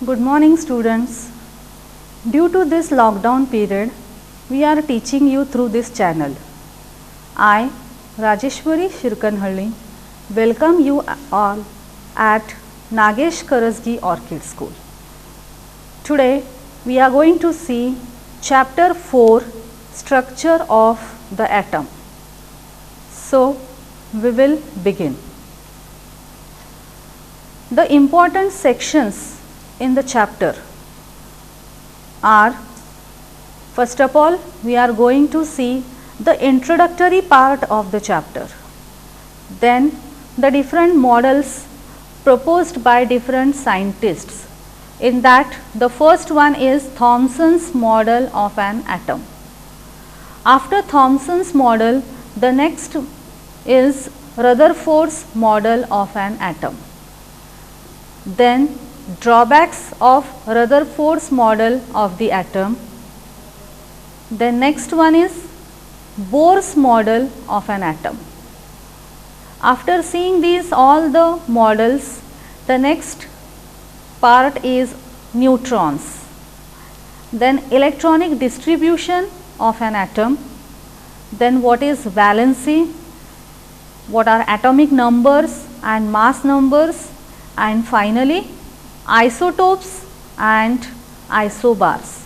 Good morning students. Due to this lockdown period, we are teaching you through this channel. I, Rajeshwari Shirkanhalli, welcome you all at Nagesh Karasgi Orchid School. Today, we are going to see chapter 4, Structure of the Atom. So, we will begin. The important sections in the chapter are, first of all, we are going to see the introductory part of the chapter, then the different models proposed by different scientists. In that, the first one is Thomson's model of an atom. After Thomson's model, the next is Rutherford's model of an atom. Then drawbacks of Rutherford's model of the atom. The next one is Bohr's model of an atom. After seeing these all the models, the next part is neutrons. Then electronic distribution of an atom. Then what is valency, what are atomic numbers and mass numbers, and finally isotopes and isobars.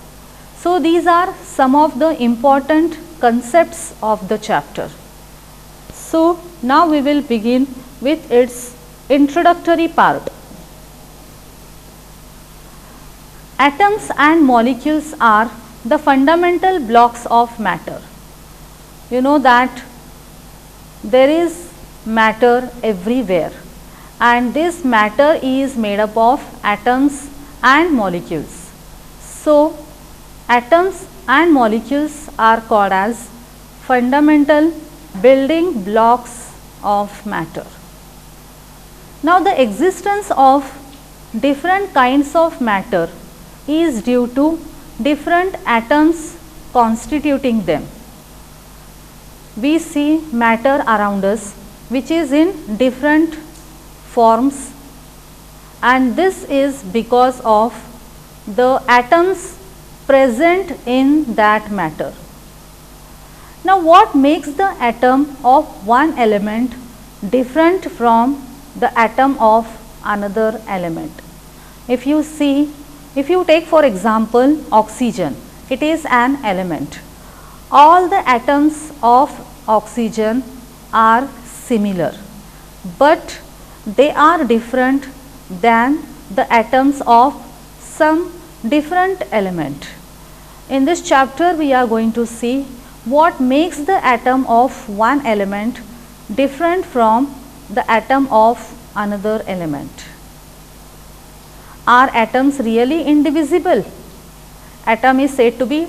So, these are some of the important concepts of the chapter. So, now we will begin with its introductory part. Atoms and molecules are the fundamental blocks of matter. You know that there is matter everywhere, and this matter is made up of atoms and molecules. So, atoms and molecules are called as fundamental building blocks of matter. Now, the existence of different kinds of matter is due to different atoms constituting them. We see matter around us which is in different forms, and this is because of the atoms present in that matter. Now, what makes the atom of one element different from the atom of another element? If you take for example oxygen, it is an element. All the atoms of oxygen are similar, but they are different than the atoms of some different element. In this chapter, we are going to see what makes the atom of one element different from the atom of another element. Are atoms really indivisible? Atom is said to be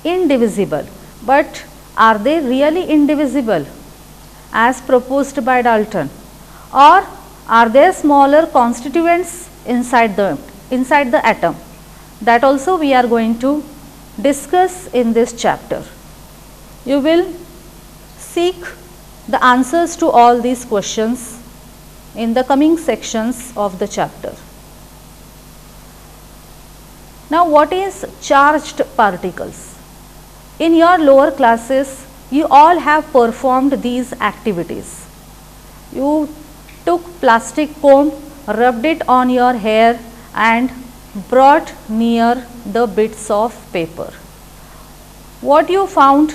indivisible, but are they really indivisible as proposed by Dalton, or are there smaller constituents inside the atom? That also we are going to discuss in this chapter. You will seek the answers to all these questions in the coming sections of the chapter. Now, what is charged particles? In your lower classes, you all have performed these activities. You took plastic comb, rubbed it on your hair and brought near the bits of paper. What you found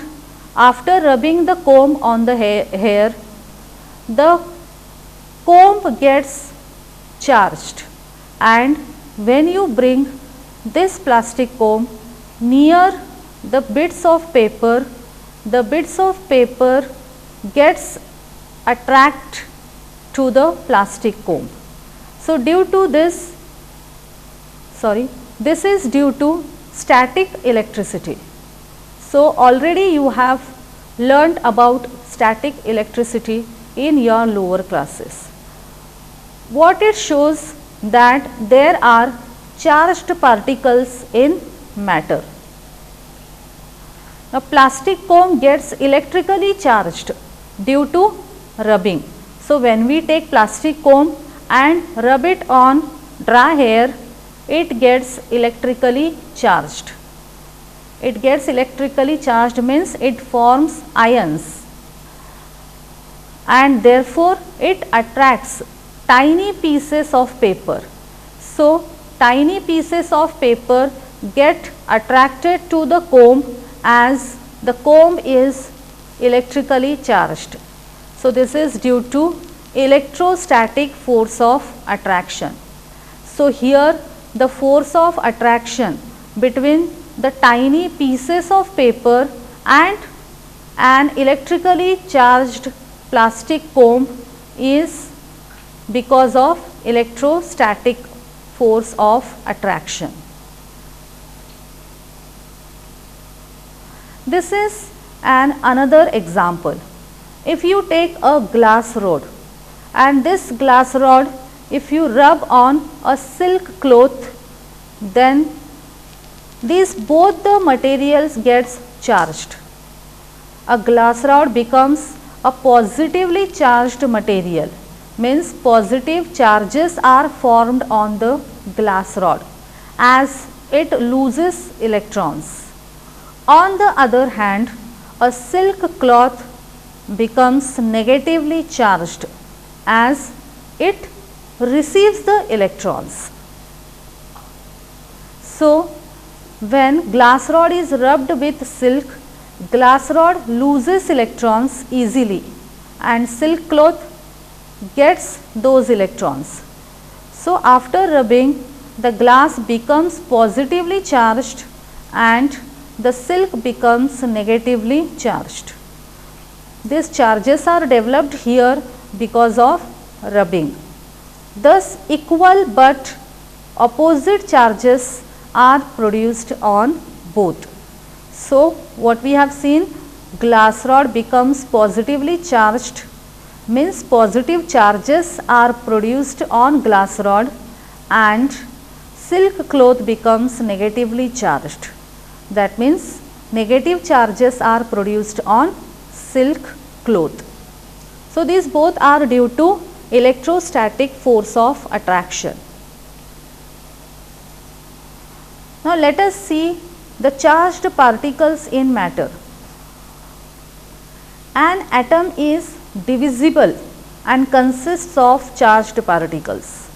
after rubbing the comb on the hair, the comb gets charged, and when you bring this plastic comb near the bits of paper gets attracted to the plastic comb. So, this is due to static electricity. So, already you have learnt about static electricity in your lower classes. What it shows that there are charged particles in matter. Now, plastic comb gets electrically charged due to rubbing. So, when we take plastic comb and rub it on dry hair, it gets electrically charged. It gets electrically charged means it forms ions, and therefore it attracts tiny pieces of paper. So, tiny pieces of paper get attracted to the comb as the comb is electrically charged. So, this is due to electrostatic force of attraction. So, here the force of attraction between the tiny pieces of paper and an electrically charged plastic comb is because of electrostatic force of attraction. This is another example. If you take a glass rod, and this glass rod, if you rub on a silk cloth, then these both the materials gets charged. A glass rod becomes a positively charged material, means positive charges are formed on the glass rod as it loses electrons. On the other hand, a silk cloth becomes negatively charged as it receives the electrons. So, when glass rod is rubbed with silk, glass rod loses electrons easily and silk cloth gets those electrons. So, after rubbing, the glass becomes positively charged and the silk becomes negatively charged. These charges are developed here because of rubbing. Thus, equal but opposite charges are produced on both. So, what we have seen, glass rod becomes positively charged, means positive charges are produced on glass rod, and silk cloth becomes negatively charged. That means negative charges are produced on silk cloth. So, these both are due to electrostatic force of attraction. Now, let us see the charged particles in matter. An atom is divisible and consists of charged particles.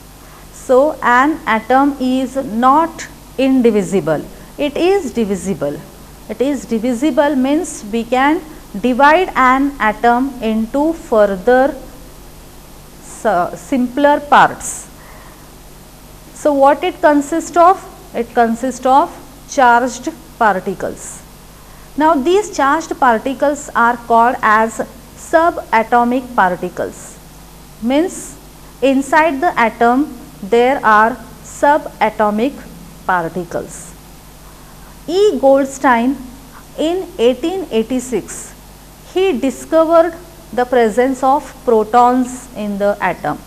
So, an atom is not indivisible, it is divisible. It is divisible means we can divide an atom into further simpler parts. So, what it consists of? It consists of charged particles. Now, these charged particles are called as subatomic particles, means inside the atom there are subatomic particles. E. Goldstein in 1886, he discovered the presence of protons in the atom.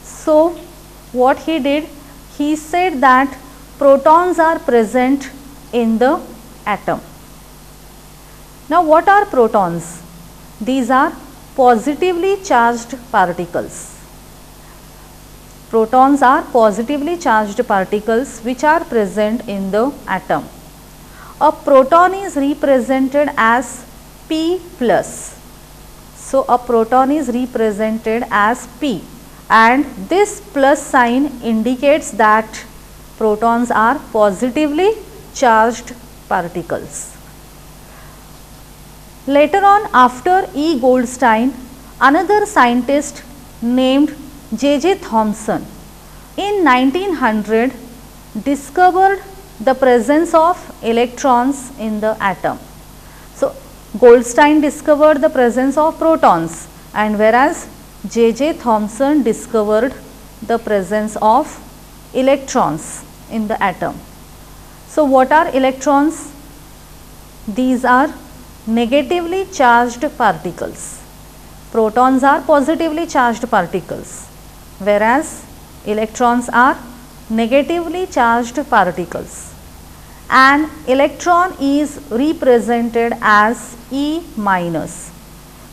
So, what he did? He said that protons are present in the atom. Now, what are protons? These are positively charged particles. Protons are positively charged particles which are present in the atom. A proton is represented as P plus. So, a proton is represented as P, and this plus sign indicates that protons are positively charged particles. Later on, after E. Goldstein, another scientist named J.J. Thomson in 1900 discovered the presence of electrons in the atom. So, Goldstein discovered the presence of protons, and whereas J.J. Thomson discovered the presence of electrons in the atom. So, what are electrons? These are negatively charged particles. Protons are positively charged particles, whereas electrons are negatively charged particles. An electron is represented as E minus.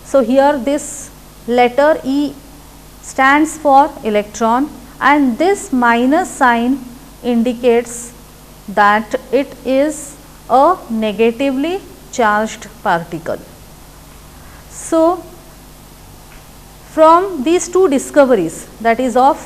So, here this letter E stands for electron, and this minus sign indicates that it is a negatively charged particle. So, from these two discoveries, that is of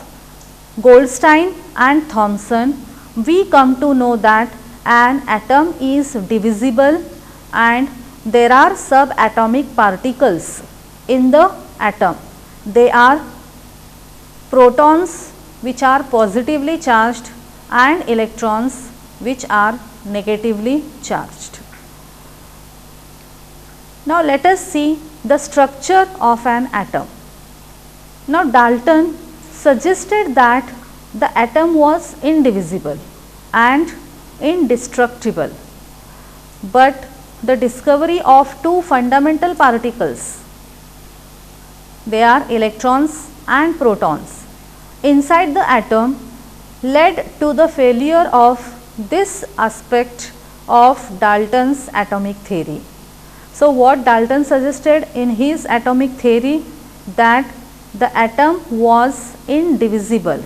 Goldstein and Thomson, we come to know that an atom is divisible and there are subatomic particles in the atom. They are protons which are positively charged and electrons which are negatively charged. Now, let us see the structure of an atom. Now, Dalton suggested that the atom was indivisible and indestructible, but the discovery of two fundamental particles, they are electrons and protons, inside the atom led to the failure of this aspect of Dalton's atomic theory. So, what Dalton suggested in his atomic theory, that the atom was indivisible,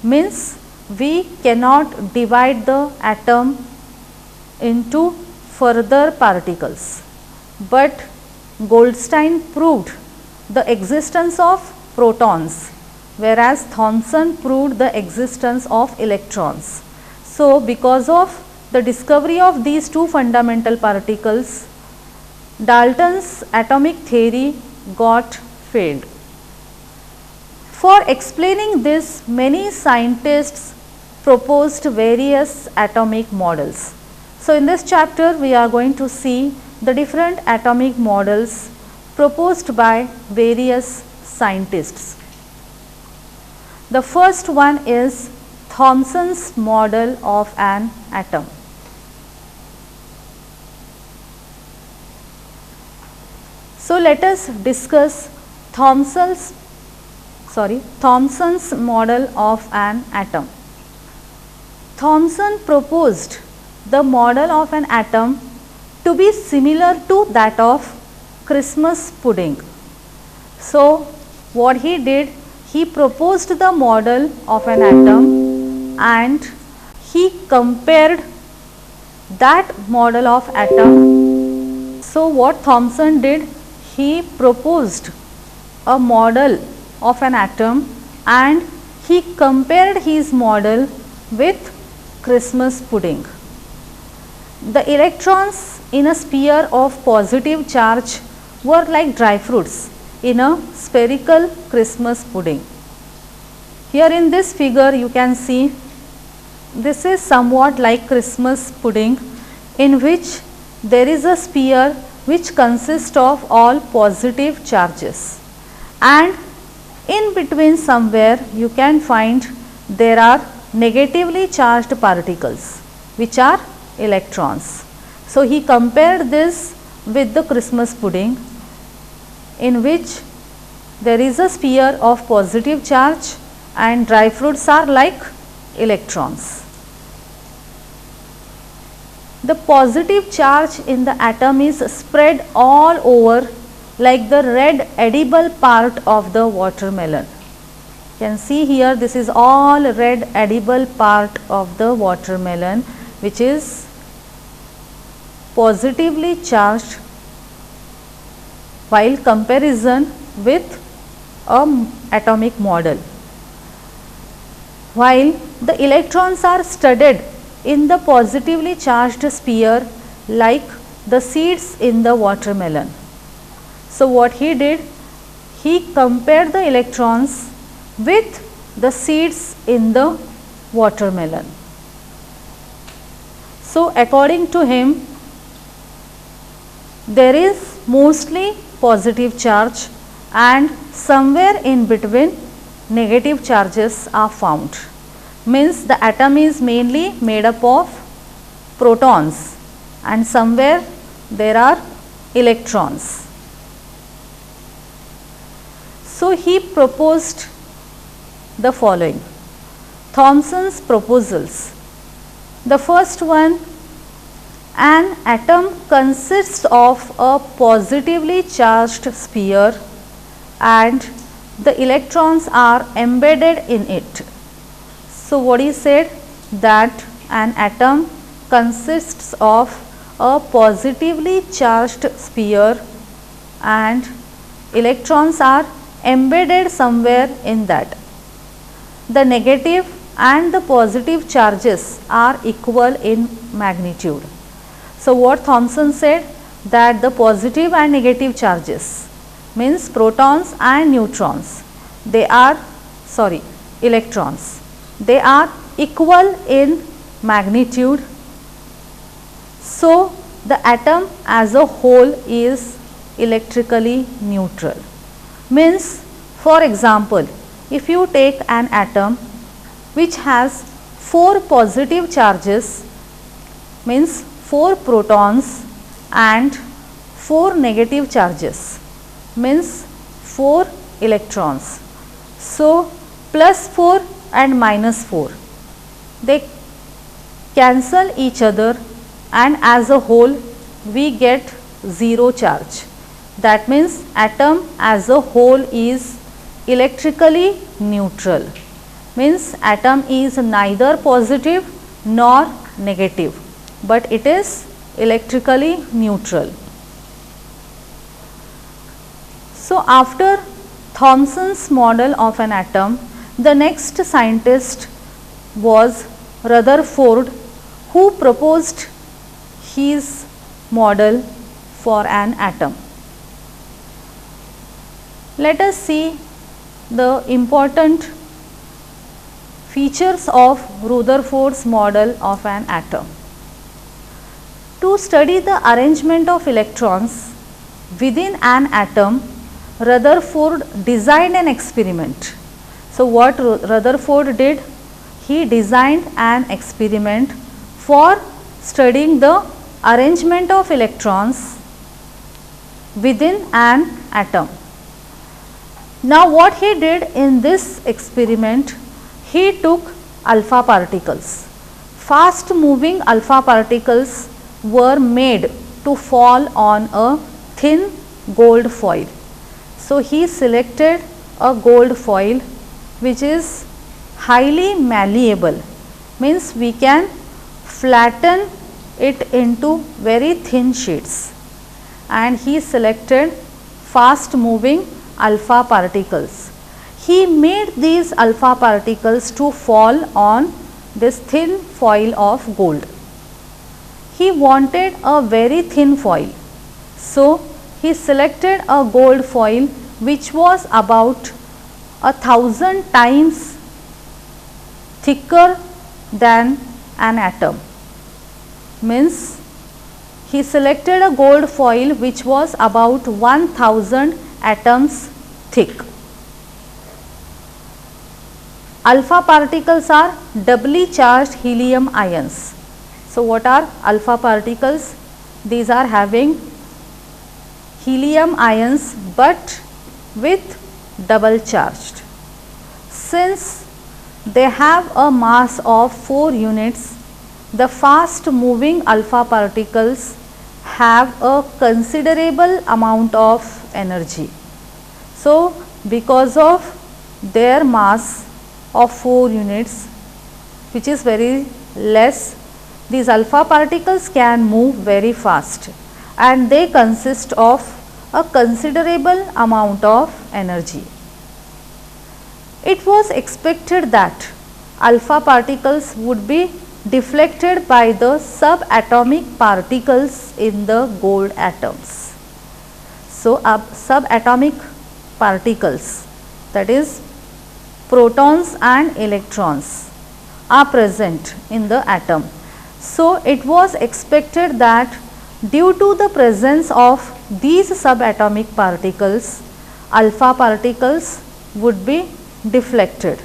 means we cannot divide the atom into further particles, but Goldstein proved the existence of protons, whereas Thomson proved the existence of electrons. So, because of the discovery of these two fundamental particles, Dalton's atomic theory got failed. For explaining this, many scientists proposed various atomic models. So, in this chapter we are going to see the different atomic models proposed by various scientists. The first one is Thomson's model of an atom. So, let us discuss Thomson's model of an atom. Thomson proposed the model of an atom to be similar to that of Christmas pudding. So, what he did, he proposed the model of an atom and he compared that model of atom. So, what Thomson did, he proposed a model of an atom and he compared his model with Christmas pudding. The electrons in a sphere of positive charge were like dry fruits in a spherical Christmas pudding. Here in this figure you can see this is somewhat like Christmas pudding, in which there is a sphere which consists of all positive charges, and in between somewhere you can find there are negatively charged particles which are electrons. So, he compared this with the Christmas pudding, in which there is a sphere of positive charge and dry fruits are like electrons. The positive charge in the atom is spread all over like the red edible part of the watermelon. You can see here this is all red edible part of the watermelon, which is positively charged, while comparison with atomic model. While the electrons are studded in the positively charged sphere like the seeds in the watermelon. So, what he did, he compared the electrons with the seeds in the watermelon. So, according to him, there is mostly positive charge and somewhere in between negative charges are found. Means the atom is mainly made up of protons and somewhere there are electrons. So, he proposed the following Thomson's proposals. The first one, an atom consists of a positively charged sphere and the electrons are embedded in it. So, what he said, that an atom consists of a positively charged sphere and electrons are embedded somewhere in that. The negative and the positive charges are equal in magnitude. So, what Thomson said, that the positive and negative charges means protons and neutrons, they are electrons, they are equal in magnitude. So, the atom as a whole is electrically neutral. Means, for example, if you take an atom which has 4 positive charges, means 4 protons and 4 negative charges, means 4 electrons. So, plus 4 and minus 4, they cancel each other and as a whole we get 0 charge. That means, atom as a whole is electrically neutral, means atom is neither positive nor negative, but it is electrically neutral. So, after Thomson's model of an atom, the next scientist was Rutherford, who proposed his model for an atom. Let us see the important features of Rutherford's model of an atom. To study the arrangement of electrons within an atom, Rutherford designed an experiment. So, what Rutherford did? He designed an experiment for studying the arrangement of electrons within an atom. Now, what he did in this experiment, he took alpha particles. Fast moving alpha particles were made to fall on a thin gold foil. So, he selected a gold foil which is highly malleable, means we can flatten it into very thin sheets, and he selected fast moving alpha particles. He made these alpha particles to fall on this thin foil of gold. He wanted a very thin foil. So, he selected a gold foil which was about 1000 times thicker than an atom. Means he selected a gold foil which was about 1000 atoms thick. Alpha particles are doubly charged helium ions. So, what are alpha particles? These are having helium ions but with double charged. Since they have a mass of 4 units, the fast moving alpha particles have a considerable amount of energy. So, because of their mass of 4 units, which is very less, these alpha particles can move very fast and they consist of a considerable amount of energy. It was expected that alpha particles would be deflected by the subatomic particles in the gold atoms. So, subatomic particles, that is protons and electrons, are present in the atom. So, it was expected that due to the presence of these subatomic particles, alpha particles would be deflected.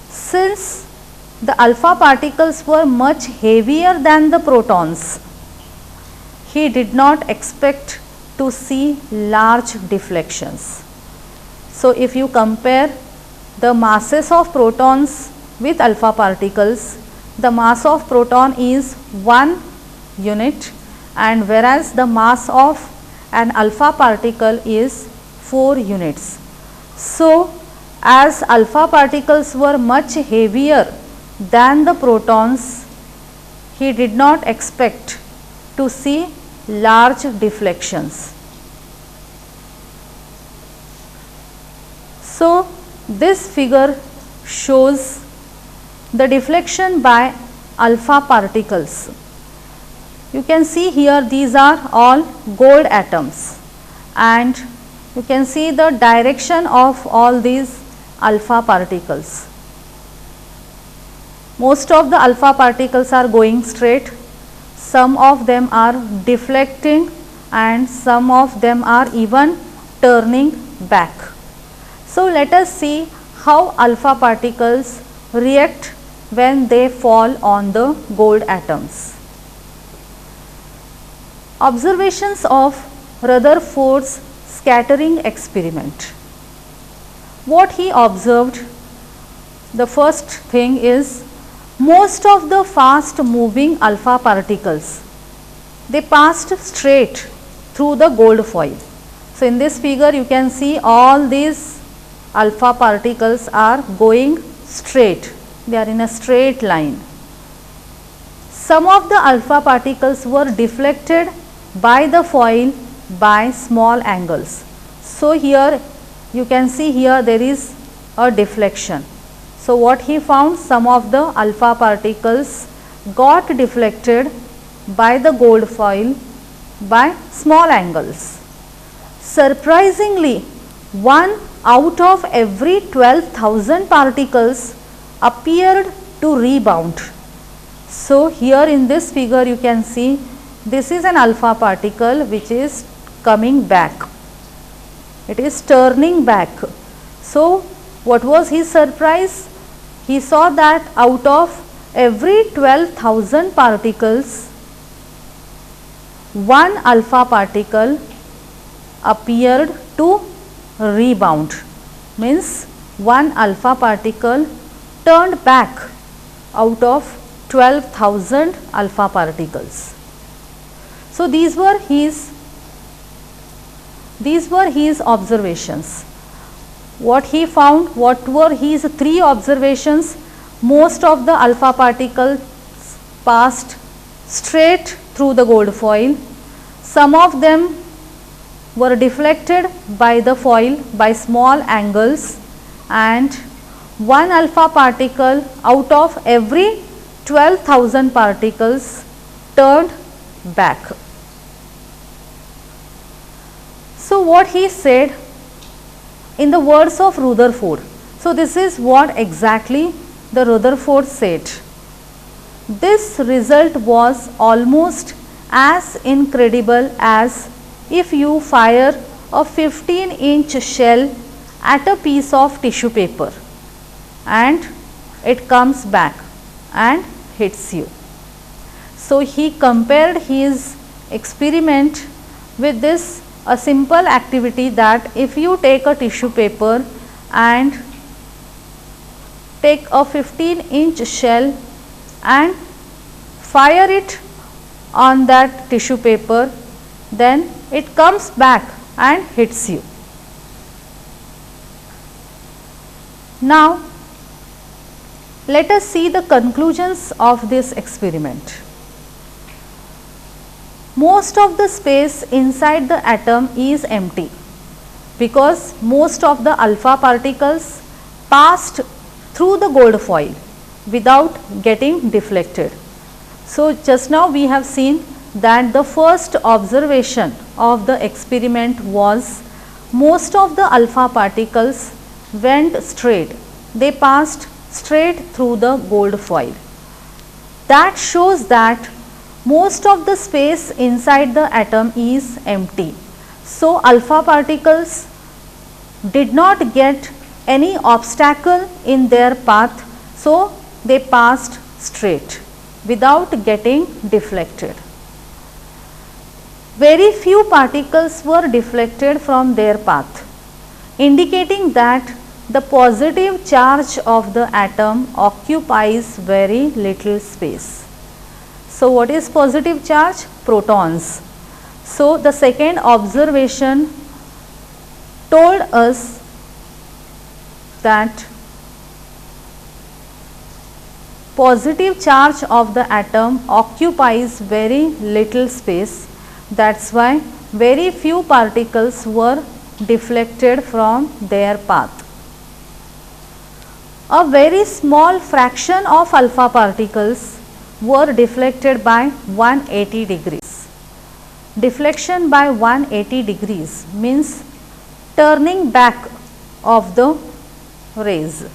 Since the alpha particles were much heavier than the protons, he did not expect to see large deflections. So, if you compare the masses of protons with alpha particles, the mass of proton is 1 unit, and whereas the mass of an alpha particle is 4 units. So, as alpha particles were much heavier than the protons, he did not expect to see large deflections. So, this figure shows the deflection by alpha particles. You can see here these are all gold atoms, and you can see the direction of all these alpha particles. Most of the alpha particles are going straight, some of them are deflecting, and some of them are even turning back. So, let us see how alpha particles react when they fall on the gold atoms. Observations of Rutherford's scattering experiment. What he observed, the first thing is, most of the fast moving alpha particles, they passed straight through the gold foil. So, in this figure you can see all these alpha particles are going straight, they are in a straight line. Some of the alpha particles were deflected by the foil by small angles. So, here you can see here there is a deflection. So, what he found, some of the alpha particles got deflected by the gold foil by small angles. Surprisingly, 1 out of every 12,000 particles appeared to rebound. So, here in this figure you can see this is an alpha particle which is coming back, it is turning back. So, what was his surprise? He saw that out of every 12,000 particles, 1 alpha particle appeared to rebound, means 1 alpha particle turned back out of 12,000 alpha particles. So, these were his observations. What he found, what were his 3 observations? Most of the alpha particles passed straight through the gold foil. Some of them were deflected by the foil by small angles, and 1 alpha particle out of every 12,000 particles turned back. So, what he said in the words of Rutherford. So, this is what exactly the Rutherford said. This result was almost as incredible as if you fire a 15-inch shell at a piece of tissue paper and it comes back and hits you. So, he compared his experiment with this, a simple activity that if you take a tissue paper and take a 15-inch shell and fire it on that tissue paper, then it comes back and hits you. Now, let us see the conclusions of this experiment. Most of the space inside the atom is empty because most of the alpha particles passed through the gold foil without getting deflected. So, just now we have seen that the first observation of the experiment was most of the alpha particles went straight, they passed straight through the gold foil. That shows that most of the space inside the atom is empty. So, alpha particles did not get any obstacle in their path. So, they passed straight without getting deflected. Very few particles were deflected from their path, indicating that the positive charge of the atom occupies very little space. So, what is positive charge? Protons. So, the second observation told us that positive charge of the atom occupies very little space. That's why very few particles were deflected from their path. A very small fraction of alpha particles were deflected by 180 degrees. Deflection by 180 degrees means turning back of the rays.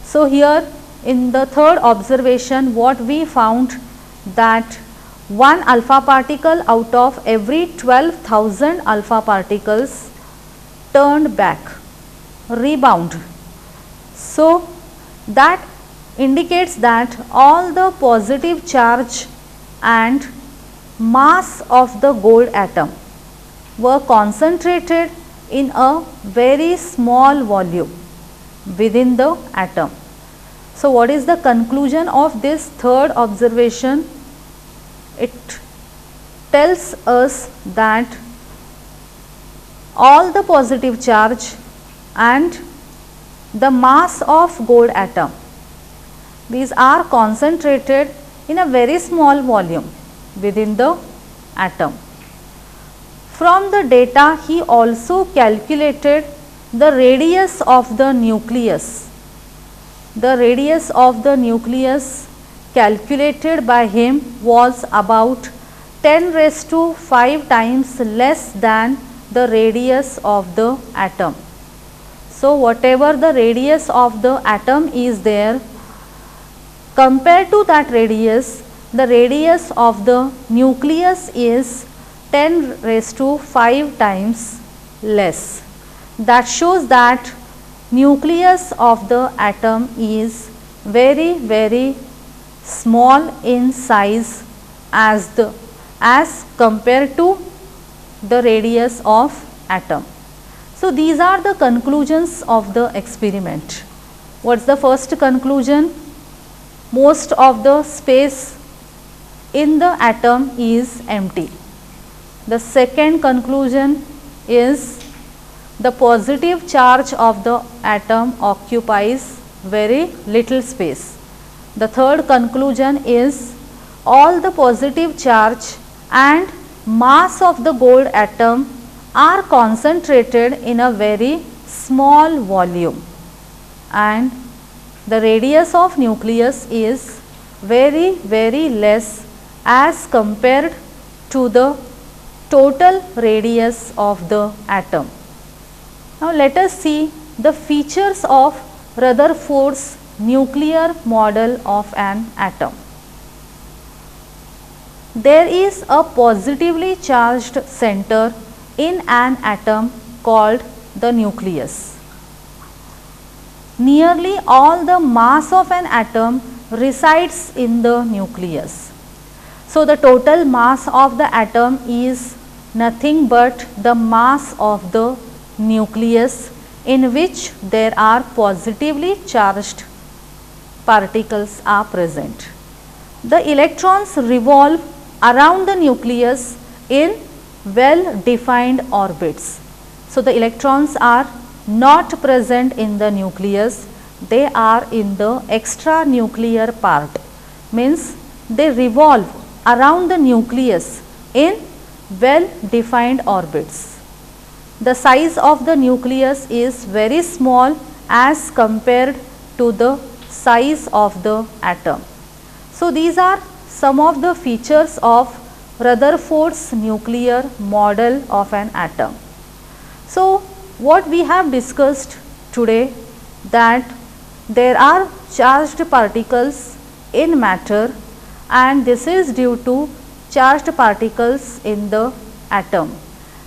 So, here in the third observation, what we found that one alpha particle out of every 12,000 alpha particles turned back, rebound. So, that indicates that all the positive charge and mass of the gold atom were concentrated in a very small volume within the atom. So, what is the conclusion of this third observation? It tells us that all the positive charge and the mass of gold atom, these are concentrated in a very small volume within the atom. From the data, he also calculated the radius of the nucleus. The radius of the nucleus calculated by him was about 10⁵ times less than the radius of the atom. So, whatever the radius of the atom is there, compared to that radius, the radius of the nucleus is 10⁵ times less. That shows that nucleus of the atom is very small in size as compared to the radius of atom. So, these are the conclusions of the experiment. What is the first conclusion? Most of the space in the atom is empty. The second conclusion is the positive charge of the atom occupies very little space. The third conclusion is all the positive charge and mass of the gold atom are concentrated in a very small volume, and the radius of nucleus is very less as compared to the total radius of the atom. Now, let us see the features of Rutherford's nuclear model of an atom. There is a positively charged center in an atom called the nucleus. Nearly all the mass of an atom resides in the nucleus. So, the total mass of the atom is nothing but the mass of the nucleus in which there are positively charged particles are present. The electrons revolve around the nucleus in well defined orbits. So, the electrons are not present in the nucleus, they are in the extranuclear part, means they revolve around the nucleus in well defined orbits. The size of the nucleus is very small as compared to the size of the atom. So, these are some of the features of Rutherford's nuclear model of an atom. So, what we have discussed today, that there are charged particles in matter and this is due to charged particles in the atom.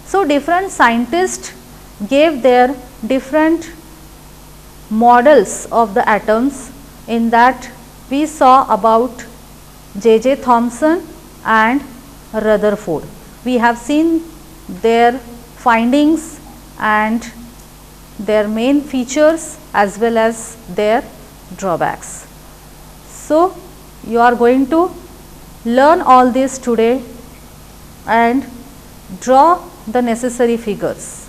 So, different scientists gave their different models of the atoms. In that we saw about J.J. Thomson and Rutherford. We have seen their findings and their main features as well as their drawbacks. So, you are going to learn all this today and draw the necessary figures.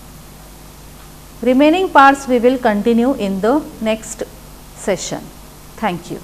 Remaining parts we will continue in the next session. Thank you.